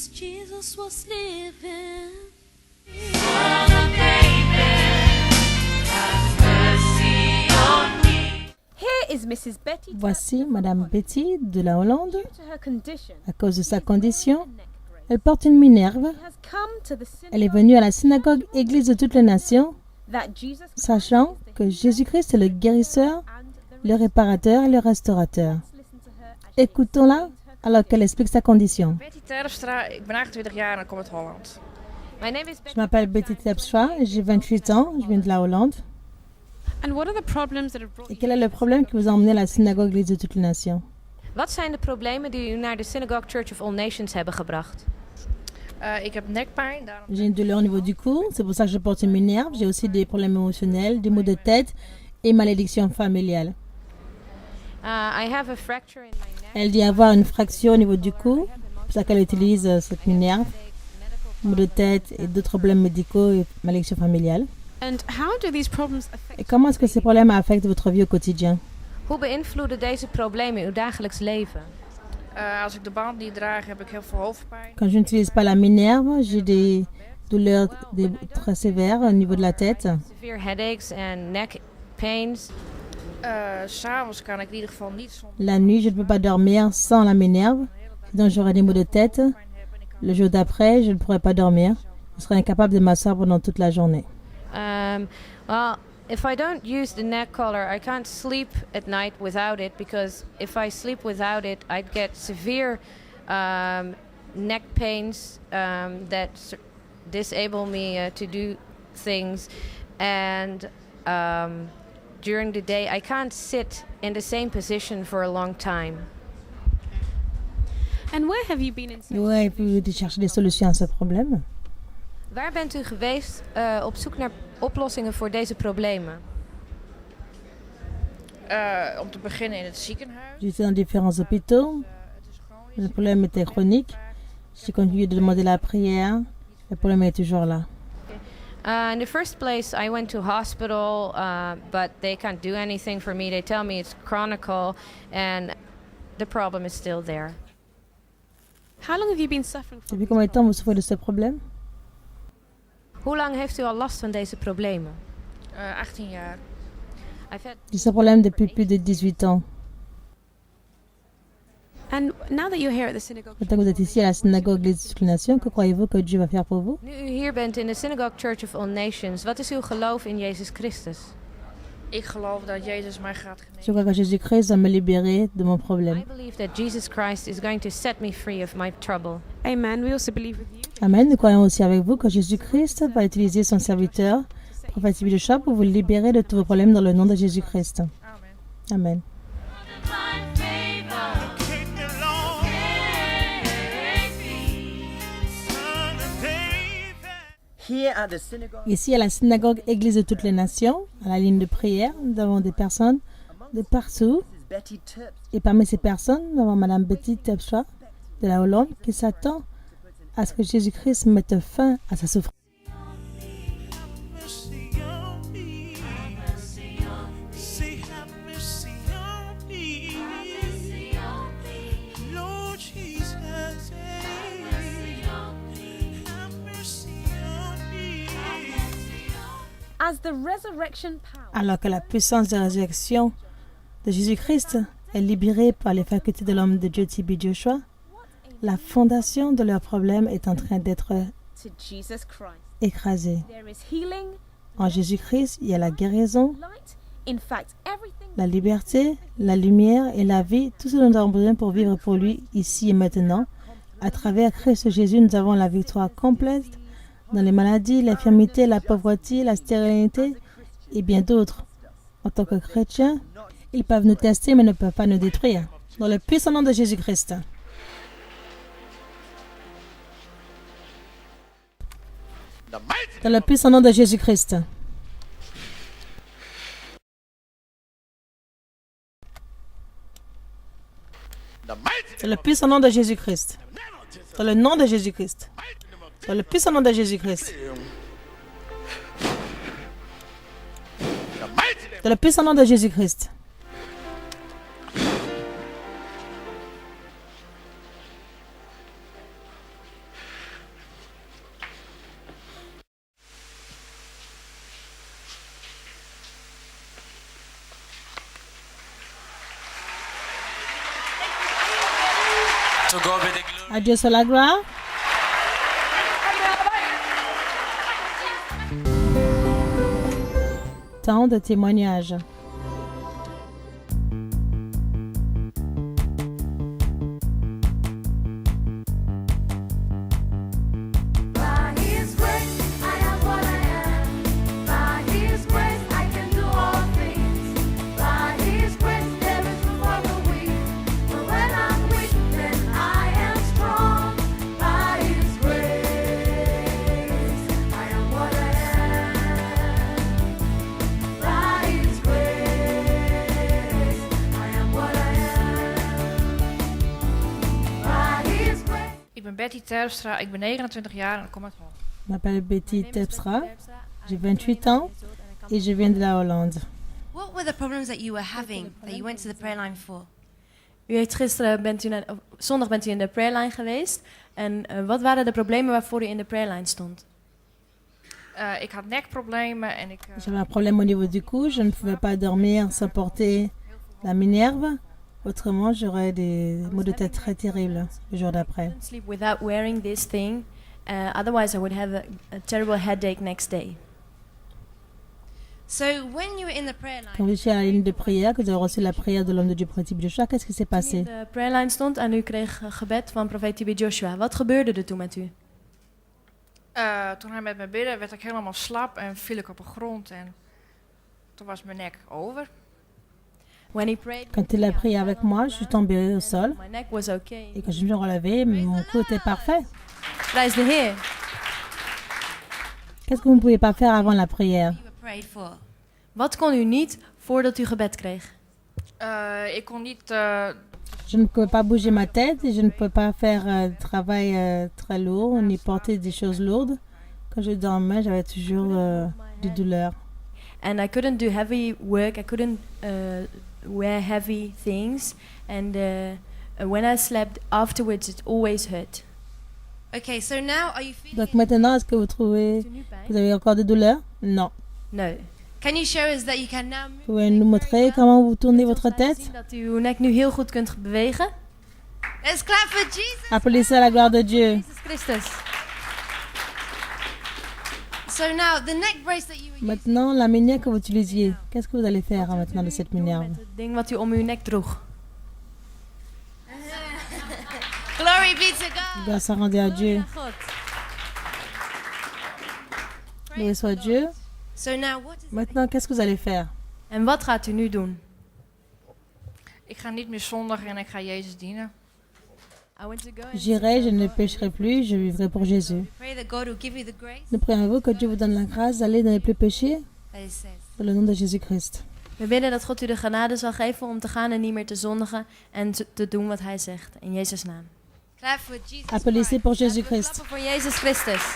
as Jesus was living. Here is Mrs. Betty. Voici Madame Betty de la Hollande. Due to her condition, À cause de sa condition, elle porte une minerve. she has come to the Elle est synagogue venue à la synagogue Église de toutes les nations, that Jesus sachant que Jésus-Christ est le guérisseur, and le réparateur et le restaurateur. Let's listen to her as she Écoutons-la alors qu'elle explique sa condition. Betty Terpstra, ik ben 28 jaar en ik kom uit Holland. My name is Je Betty. m'appelle Betty Terpstra, j'ai 28 ans, je viens de la Hollande. And what are the problems that have brought Et quel est le problème qui vous a emmené à la synagogue Église de toutes les nations? Wat zijn de problemen die u naar de Synagogue Church of All Nations hebben gebracht? Ik heb nekpijn, daarom J'ai une douleur au niveau du cou, c'est pour ça que je porte une minerve. J'ai aussi des problèmes émotionnels, des maux de tête et malédiction familiale. I have a fracture in my neck. Elle dit avoir une fracture au niveau du cou, c'est pour ça qu'elle utilise cette minerve, maux de tête et d'autres problèmes médicaux et malédiction familiale. And how do these problems affect Et comment est-ce que ces problèmes affectent votre vie au quotidien? Hoe beïnvloeden deze problemen uw dagelijks leven? als ik de band niet draag heb ik heel veel hoofdpijn. Quand je n'utilise pas la minerve, j'ai des douleurs très sévères au niveau de la tête. Severe headaches and neck pains. S'avonds kan ik in ieder geval niet zonder La nuit, je ne peux pas dormir sans la minerve, donc j'aurai des maux de tête. pijn hebben. En ik kan Le jour d'après, je ne pourrai pas dormir. Je serai incapable de m'asseoir pendant toute la journée. Well, if I don't use the neck collar, I can't sleep at night without it because if I sleep without it, I'd get severe neck pains that disable me to do things. And during the day, I can't sit in the same position for a long time. And where have you been in Et ouais, et puis de chercher des solutions à ce problème. Waar bent u geweest op zoek naar oplossingen voor deze problemen? om te beginnen in het ziekenhuis. J'étais dans différents hôpitaux. Het is chronisch. Le problème était chronique. J'ai continué de demander la prière. Le problème est toujours là. In the first place, I went to hospital, but they can't do anything for me. They tell me it's chronic, and the problem is still there. How long have you been suffering from Depuis combien de temps vous souffrez de ce problème? Hoe lang heeft u al last van deze problemen? 18 jaar. I've had J'ai ce problème depuis plus de 18 ans. And now that you're here at the synagogue, Maintenant que vous êtes ici à la synagogue Église de toutes les nations, que croyez-vous que Dieu va faire pour vous? Nu u hier bent in de Synagogue Church of All Nations, wat is uw geloof in Jezus Christus? Ik geloof dat Jezus mij gaat genezen. Je crois que Jésus-Christ va me libérer de mon I problème. believe that Jesus Christ is going to set me free of my trouble. amen. We also believe with you. Amen. Nous croyons aussi avec vous que Jésus-Christ va utiliser son serviteur, prophète Bishop, pour vous libérer de tous vos problèmes dans le nom de Jésus-Christ. Amen. Amen. Here at the synagogue, Ici à la synagogue Église de toutes les nations, à la ligne de prière, nous avons des personnes de partout. this is Betty Terps. Et parmi ces personnes, nous avons Madame Betty Terpstra de la Hollande qui s'attend à ce que Jésus-Christ mette fin à sa souffrance. As the resurrection power Alors que la puissance de résurrection de Jésus-Christ est libérée par les facultés de l'homme de Dieu T.B. Joshua, la fondation de leur problème est en train d'être to Jesus Christ, écrasée. there is healing, En Jésus-Christ, il y a la guérison, light. In fact, everything la liberté, la lumière et la vie, tout ce dont nous avons besoin pour vivre pour lui ici et maintenant. À travers Christ Jésus, nous avons la victoire complète dans les maladies, l'infirmité, la pauvreté, la stérilité et bien d'autres. En tant que chrétiens, ils peuvent nous tester mais ne peuvent pas nous détruire. Dans le puissant nom de Jésus-Christ. Dans le puissant nom de Jésus-Christ. Dans le puissant nom de Jésus-Christ. Dans le nom de Jésus-Christ. Dans le puissant nom de Jésus-Christ. Dans le puissant nom de Jésus-Christ. To God be the glory. À Dieu soit la gloire. Temps de témoignage. By His grace, I am what I am. By His grace, I can do all things. By His grace, there is room for the weak. But when I'm weak, then I am strong. By His grace, I am what I am. By His grace, I am what I am. By His grace. Ik ben Betty Terpstra, ik ben 29 jaar en ik kom uit Holland. Je m'appelle Betty Terpstra. J'ai 28 ans et je viens de la Hollande. What were the problems that you were having that you went to the prayer line for? U heeft zondag bent u in de prayerline geweest. En wat waren de problemen waarvoor u in de prayerline stond? Ik had nekproblemen en J'avais un problème au niveau du cou. Je ne pouvais pas dormir sans porter la minerve. Autrement, j'aurais des maux de tête très terribles le jour d'après. Couldn't sleep without wearing this thing. Otherwise, I would have a terrible headache next day. So when you were in the prayer Quand line, vous étiez à la ligne de prière, que vous avez reçu la prière de l'homme de Dieu, prophète T.B. Joshua, qu'est-ce qui s'est Toen u passé? in de prayerline stond en u kreeg gebed van profeet T.B. Joshua. Wat gebeurde er toen met u? toen hij met me bidde, werd ik helemaal slap en viel ik op de grond en toen was mijn nek over. When he prayed, Quand il a prié avec moi, je suis tombée au sol. my neck was okay. Et quand je me suis relevée, mon cou était parfait. Prijs de Heer. Qu'est-ce que vous ne pouvez pas faire avant la prière? you were prayed for. Wat kon u niet voordat u gebed kreeg? Ik kon niet Je ne pouvais pas bouger ma tête et je ne pouvais pas faire travail très lourd ni porter des choses lourdes. Quand je dormais, j'avais toujours des douleurs. And I couldn't do heavy work. I couldn't wear heavy things. And when I slept afterwards, it always hurt. Okay, so now are you feeling Donc maintenant, est-ce que vous trouvez que vous avez encore des douleurs? Non. No. Can you show us that you can now move? Pouvez nous montrer comment vous tournez votre Laten tête? zien dat u uw nek nu heel goed kunt bewegen. Let's clap for Jesus. Applaudissez à la gloire de Dieu. Jezus Christus. So now the neck brace that you were using. Maintenant, la minerve que vous utilisiez, qu'est-ce que vous allez faire maintenant de cette minerve? Met het ding wat u om uw nek droeg. Glory be to God. Gloire soit rendue à Dieu. God. Loué soit Dieu. So now what is Maintenant, qu'est-ce que vous allez faire? En wat gaat u nu doen? Ik ga niet meer zondigen en ik ga Jezus dienen. I want to go and J'irai, je ne pécherai plus, je vivrai pour Jésus. pray that God will give you the grace Nous prions que Dieu vous donne la grâce d'aller dans les plus péchés that it says. dans le nom de Jésus-Christ. We bidden dat God u de genade zal geven om te gaan en niet meer te zondigen en te doen wat hij zegt. In Jezus' naam. Clap for Jesus Applaudissez Christ. pour Jésus-Christ. Klappen voor Jezus Christus.